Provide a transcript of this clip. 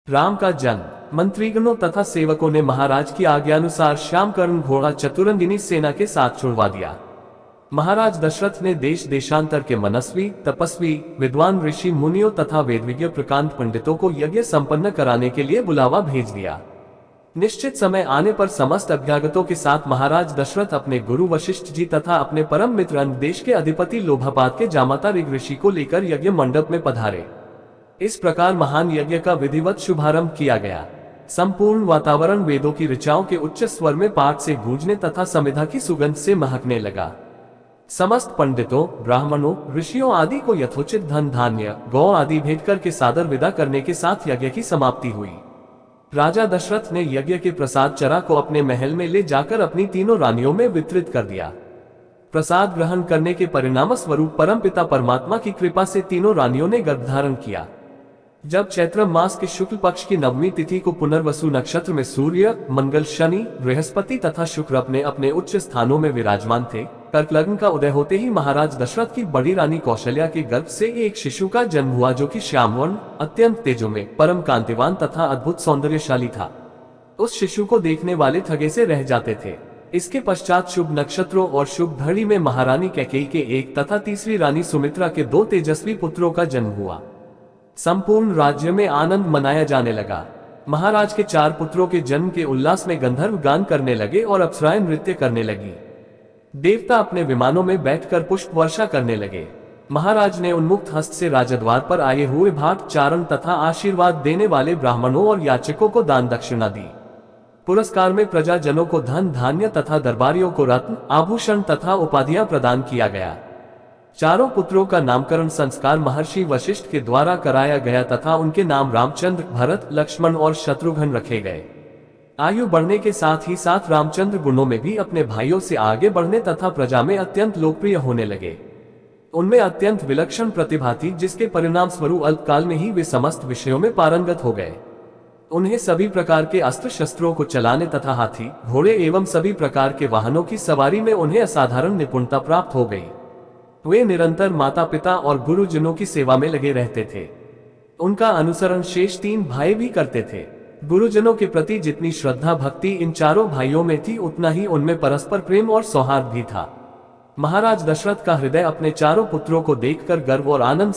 राम का जन्म। मंत्रीगणों तथा सेवकों ने महाराज की आज्ञानुसार श्यामकर्ण घोड़ा चतुरंगिनी सेना के साथ छुड़वा दिया। महाराज दशरथ ने देश देशांतर के मनस्वी, तपस्वी, विद्वान ऋषि मुनियों तथा वेदविज्ञ प्रकांत पंडितों को यज्ञ संपन्न कराने के लिए बुलावा भेज दिया। निश्चित समय आने पर समस्त अभ्यागतों के साथ महाराज दशरथ अपने गुरु वशिष्ठ जी तथा अपने परम मित्र अन्य देश के अधिपति लोभापाद के जामाता ऋग ऋषि को लेकर यज्ञ मंडप में पधारे। इस प्रकार महान यज्ञ का विधिवत शुभारंभ किया गया। संपूर्ण वातावरण वेदों की ऋचाओं के उच्च स्वर में पाठ से गूंजने तथा समिधा की सुगंध से महकने लगा। समस्त पंडितों, ब्राह्मणों, ऋषियों आदि को यथोचित धन धान्य, गौ आदि भेंट करके सादर विदा करने के साथ यज्ञ की समाप्ति हुई। राजा दशरथ ने यज्ञ के प्रसाद चरा को अपने महल में ले जाकर अपनी तीनों रानियों में वितरित कर दिया। प्रसाद ग्रहण करने के परिणाम स्वरूप परमपिता परमात्मा की कृपा से तीनों रानियों ने गर्भधारण किया। जब चैत्र मास के शुक्ल पक्ष की नवमी तिथि को पुनर्वसु नक्षत्र में सूर्य, मंगल, शनि, बृहस्पति तथा शुक्र अपने अपने उच्च स्थानों में विराजमान थे, कर्क लग्न का उदय होते ही महाराज दशरथ की बड़ी रानी कौशल्या के गर्भ से एक शिशु का जन्म हुआ, जो कि श्यामवर्ण, अत्यंत तेजोमय, परम कांतिवान तथा अद्भुत सौंदर्यशाली था। उस शिशु को देखने वाले थगे से रह जाते थे। इसके पश्चात शुभ नक्षत्रों और शुभ घड़ी में महारानी कैकेयी के एक तथा तीसरी रानी सुमित्रा के 2 तेजस्वी पुत्रों का जन्म हुआ। संपूर्ण राज्य में आनंद मनाया जाने लगा। महाराज के 4 पुत्रों के जन्म के उल्लास में गंधर्व गान करने लगे और अप्सराएं नृत्य करने लगी। देवता अपने विमानों में बैठकर पुष्प वर्षा करने लगे। महाराज ने उन्मुक्त हस्त से राजद्वार पर आए हुए भाट चारण तथा आशीर्वाद देने वाले ब्राह्मणों और याचकों को दान दक्षिणा दी। पुरस्कार में प्रजाजनों को धन धान्य तथा दरबारियों को रत्न, आभूषण तथा उपाधियां प्रदान किया गया। चारों पुत्रों का नामकरण संस्कार महर्षि वशिष्ठ के द्वारा कराया गया तथा उनके नाम रामचंद्र, भरत, लक्ष्मण और शत्रुघ्न रखे गए। आयु बढ़ने के साथ ही साथ रामचंद्र गुणों में भी अपने भाइयों से आगे बढ़ने तथा प्रजा में अत्यंत लोकप्रिय होने लगे। उनमें अत्यंत विलक्षण प्रतिभा थी, जिसके परिणाम स्वरूप अल्पकाल में ही वे समस्त विषयों में पारंगत हो गए। उन्हें सभी प्रकार के अस्त्र शस्त्रों को चलाने तथा हाथी, घोड़े एवं सभी प्रकार के वाहनों की सवारी में उन्हें असाधारण निपुणता प्राप्त हो गई। वे निरंतर माता पिता और गुरुजनों की सेवा में लगे रहते थे। उनका अनुसरण शेष 3 भाई भी करते थे। गुरुजनों के प्रति जितनी श्रद्धा भक्ति इन चारों भाइयों में थी, उतना ही उनमें परस्पर प्रेम और सौहार्द भी था। महाराज दशरथ का हृदय अपने चारों पुत्रों को देखकर गर्व और आनंद से